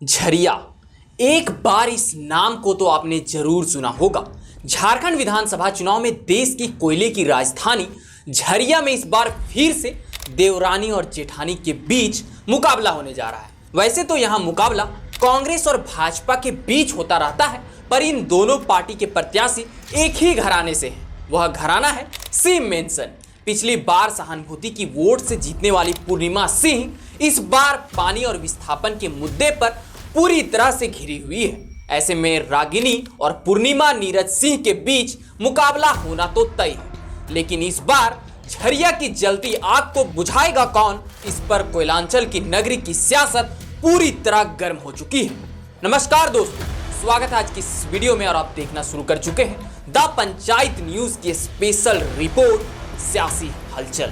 झरिया, एक बार इस नाम को तो आपने जरूर सुना होगा। झारखंड विधानसभा चुनाव में देश की कोयले की राजधानी झरिया में इस बार फिर से देवरानी और जेठानी के बीच मुकाबला होने जा रहा है। वैसे तो यहाँ मुकाबला कांग्रेस और भाजपा के बीच होता रहता है, पर इन दोनों पार्टी के प्रत्याशी एक ही घराने से हैं। वह घराना है सिंह मेंशन। पिछली बार सहानुभूति की वोट से जीतने वाली पूर्णिमा सिंह इस बार पानी और विस्थापन के मुद्दे पर पूरी तरह से घिरी हुई है। ऐसे में रागिनी और पूर्णिमा नीरज सिंह के बीच मुकाबला होना तो तय है, लेकिन इस बार झरिया की जलती आग को बुझाएगा कौन, इस पर कोयलांचल की नगरी की सियासत पूरी तरह गर्म हो चुकी है। नमस्कार दोस्तों, स्वागत है आज की इस वीडियो में और आप देखना शुरू कर चुके हैं द पंचायत न्यूज की स्पेशल रिपोर्ट सियासी हलचल।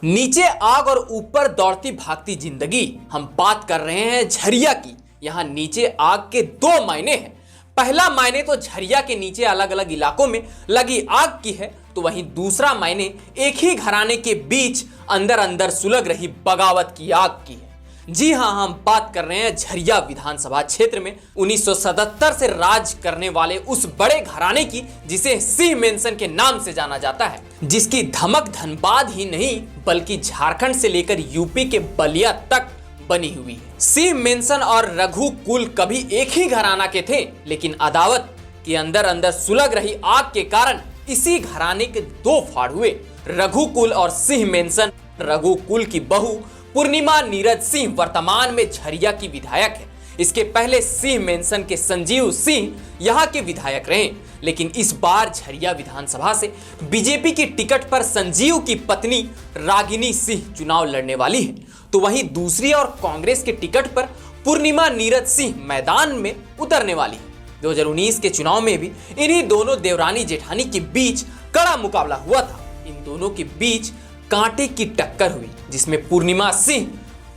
नीचे आग और ऊपर दौड़ती भागती जिंदगी। हम बात कर रहे हैं झरिया की। यहां नीचे आग के दो मायने हैं। पहला मायने तो झरिया के नीचे अलग अलग इलाकों में लगी आग की है, तो वहीं दूसरा मायने एक ही घराने के बीच अंदर अंदर सुलग रही बगावत की आग की है। जी हां, हम बात कर रहे हैं झरिया विधानसभा क्षेत्र में 1977 से राज करने वाले उस बड़े घराने की, जिसे सिंह मेंशन के नाम से जाना जाता है, जिसकी धमक धनबाद ही नहीं बल्कि झारखंड से लेकर यूपी के बलिया तक बनी हुई है। सिंह मेंशन और रघुकुल कभी एक ही घराना के थे, लेकिन अदावत के अंदर अंदर सुलग रही आग के कारण इसी घराने के दो फाड़ हुए, रघुकुल और सिंह मेंशन। रघुकुल की बहू पूर्णिमा नीरज सिंह वर्तमान में झरिया की विधायक है। इसके पहले सिंह मेंशन के संजीव सिंह यहां के विधायक रहे, लेकिन इस बार झरिया विधानसभा से बीजेपी की टिकट पर संजीव की पत्नी रागिनी सिंह चुनाव लड़ने वाली है, तो वहीं दूसरी और कांग्रेस के टिकट पर पूर्णिमा नीरज सिंह मैदान में उतरने वाली है। 2019 के चुनाव में भी इन्हीं दोनों देवरानी जेठानी के बीच कड़ा मुकाबला हुआ था। इन दोनों के बीच कांटे की टक्कर हुई, जिसमें पूर्णिमा सिंह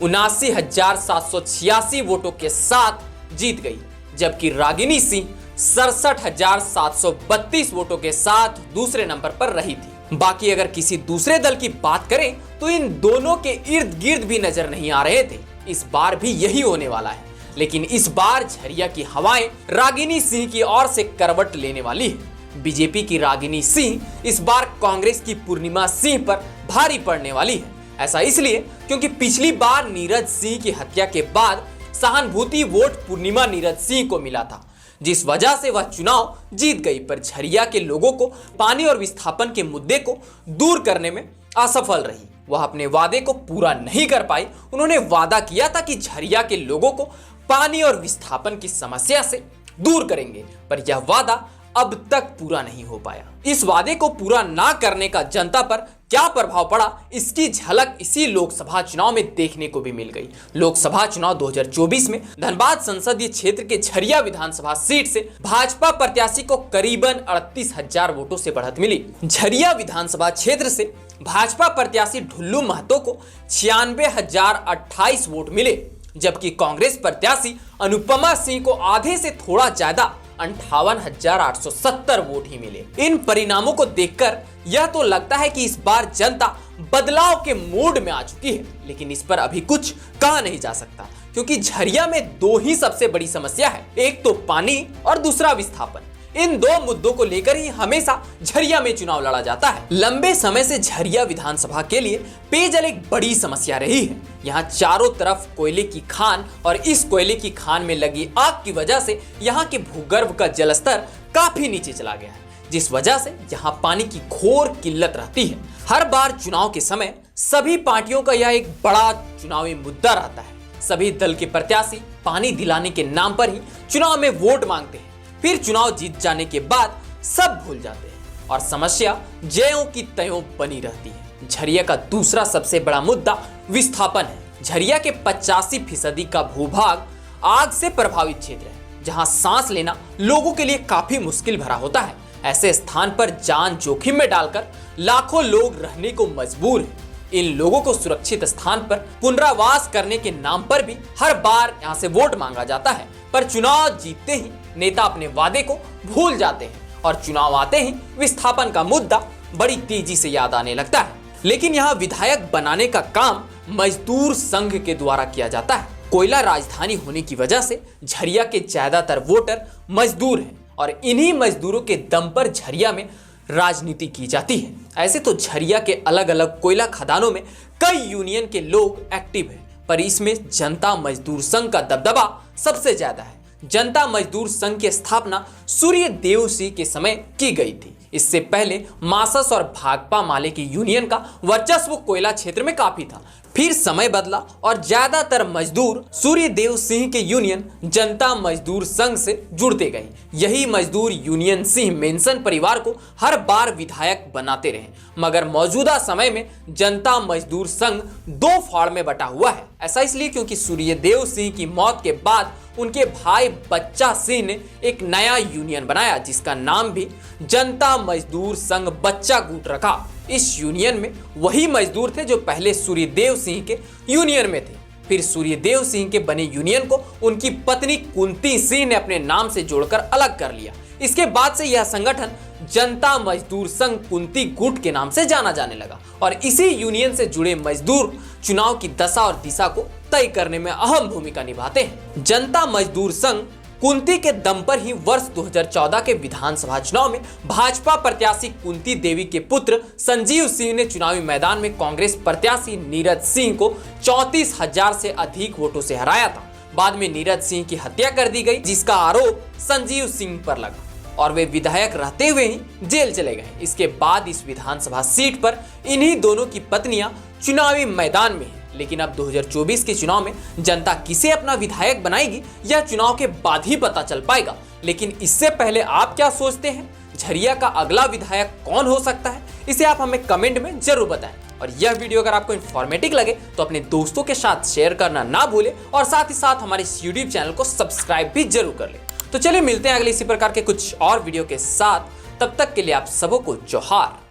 79,786 वोटों के साथ जीत गई, जबकि रागिनी सिंह 67,732 वोटों के साथ दूसरे नंबर पर रही थी। बाकी अगर किसी दूसरे दल की बात करें तो इन दोनों के इर्द गिर्द भी नजर नहीं आ रहे थे। इस बार भी यही होने वाला है, लेकिन इस बार झरिया की हवाएं रागिनी सिंह की ओर से करवट लेने वाली है। बीजेपी की रागिनी सिंह इस बार कांग्रेस की पूर्णिमा सिंह पर भारी पड़ने वाली है। ऐसा इसलिए क्योंकि पिछली बार नीरज सिंह की हत्या के बाद सहानुभूति वोट पूर्णिमा नीरज सिंह को मिला था, जिस वजह से वह चुनाव जीत गई, पर झरिया के लोगों को पानी और विस्थापन के मुद्दे को दूर करने में असफल रही। वह अपने वादे को पूरा नहीं कर पाई। उन्होंने वादा किया था कि झरिया के लोगों को पानी और विस्थापन की समस्या से दूर करेंगे, पर यह वादा अब तक पूरा नहीं हो पाया। इस वादे को पूरा ना करने का जनता पर क्या प्रभाव पड़ा, इसकी झलक इसी लोकसभा चुनाव में देखने को भी मिल गई। लोकसभा चुनाव 2024 में धनबाद संसदीय क्षेत्र के झरिया विधानसभा सीट से भाजपा प्रत्याशी को करीबन 38,000 वोटों से बढ़त मिली। झरिया विधानसभा क्षेत्र से भाजपा प्रत्याशी ढुल्लू महतो को 96,028 वोट मिले, जबकि कांग्रेस प्रत्याशी अनुपमा सिंह को आधे से थोड़ा ज्यादा 58,870 वोट ही मिले। इन परिणामों को देखकर यह तो लगता है कि इस बार जनता बदलाव के मूड में आ चुकी है, लेकिन इस पर अभी कुछ कहा नहीं जा सकता, क्योंकि झरिया में दो ही सबसे बड़ी समस्या है, एक तो पानी और दूसरा विस्थापन। इन दो मुद्दों को लेकर ही हमेशा झरिया में चुनाव लड़ा जाता है। लंबे समय से झरिया विधानसभा के लिए पेयजल एक बड़ी समस्या रही है। यहाँ चारों तरफ कोयले की खान, और इस कोयले की खान में लगी आग की वजह से यहाँ के भूगर्भ का जलस्तर काफी नीचे चला गया है, जिस वजह से यहाँ पानी की घोर किल्लत रहती है। हर बार चुनाव के समय सभी पार्टियों का यह एक बड़ा चुनावी मुद्दा रहता है। सभी दल के प्रत्याशी पानी दिलाने के नाम पर ही चुनाव में वोट मांगते हैं, फिर चुनाव जीत जाने के बाद सब भूल जाते हैं और समस्या ज्यों की त्यों बनी रहती है। झरिया का दूसरा सबसे बड़ा मुद्दा विस्थापन है। झरिया के 85% का भूभाग आग से प्रभावित क्षेत्र है, जहां सांस लेना लोगों के लिए काफी मुश्किल भरा होता है। ऐसे स्थान पर जान जोखिम में डालकर लाखों लोग रहने को मजबूर हैं। इन लोगों को सुरक्षित स्थान पर पुनरावास करने के नाम पर भी हर बार यहां से वोट मांगा जाता है, पर चुनाव जीतते ही नेता अपने वादे को भूल जाते हैं और चुनाव आते ही विस्थापन का मुद्दा बड़ी तेजी से याद आने लगता है। लेकिन यहाँ विधायक बनाने का काम मजदूर संघ के द्वारा किया जाता है। कोयला राजधानी होने की वजह से झरिया के ज्यादातर वोटर मजदूर हैं और इन्हीं मजदूरों के दम पर झरिया में राजनीति की जाती है। ऐसे तो झरिया के अलग अलग कोयला खदानों में कई यूनियन के लोग एक्टिव हैं, पर इसमें जनता मजदूर संघ का दबदबा सबसे ज्यादा है। जनता मजदूर संघ की स्थापना सूर्यदेव सिंह के समय की गई थी। इससे पहले मासस और भाकपा माले की यूनियन का वर्चस्व कोयला क्षेत्र में काफी था। फिर समय बदला और ज्यादातर मजदूर सूर्यदेव सिंह के यूनियन जनता मजदूर संघ से जुड़ते गए। यही मजदूर यूनियन सिंह मेंसन परिवार को हर बार विधायक बनाते रहे, मगर मौजूदा समय में जनता मजदूर संघ दो फाड़ में बटा हुआ है। ऐसा इसलिए क्योंकि सूर्यदेव सिंह की मौत के बाद उनके भाई बच्चा सिंह ने एक नया यूनियन बनाया जिसका नाम भी जनता मजदूर संघ बच्चा गुट रखा। इस यूनियन में वही मजदूर थे जो पहले सूर्यदेव सिंह के यूनियन में थे। फिर सूर्यदेव सिंह के बने यूनियन को उनकी पत्नी कुंती सिंह ने अपने नाम से जोड़कर अलग कर लिया। इसके बाद से यह संगठन जनता मजदूर संघ कुंती गुट के नाम से जाना जाने लगा और इसी यूनियन से जुड़े मजदूर चुनाव की दशा और दिशा को तय करने में अहम भूमिका निभाते हैं। जनता मजदूर संघ कुंती के दम पर ही वर्ष 2014 के विधानसभा चुनाव में भाजपा प्रत्याशी कुंती देवी के पुत्र संजीव सिंह ने चुनावी मैदान में कांग्रेस प्रत्याशी नीरज सिंह को 34,000 से अधिक वोटों से हराया था। बाद में नीरज सिंह की हत्या कर दी गई, जिसका आरोप संजीव सिंह पर लगा और वे विधायक रहते हुए ही जेल चले गए। इसके बाद इस विधानसभा सीट पर इन्हीं दोनों की पत्नियां चुनावी मैदान में हैं। लेकिन अब 2024 के चुनाव में जनता किसे अपना विधायक बनाएगी यह चुनाव के बाद ही पता चल पाएगा। लेकिन इससे पहले आप क्या सोचते हैं, झरिया का अगला विधायक कौन हो सकता है? इसे आप हमें कमेंट में जरूर बताएं। और यह वीडियो अगर आपको इन्फॉर्मेटिव लगे तो अपने दोस्तों के साथ शेयर करना ना भूलें और साथ ही साथ हमारे इस यूट्यूब चैनल को सब्सक्राइब भी जरूर कर लें। तो चलिए मिलते हैं अगले इसी प्रकार के कुछ और वीडियो के साथ। तब तक के लिए आप सबों को जोहार।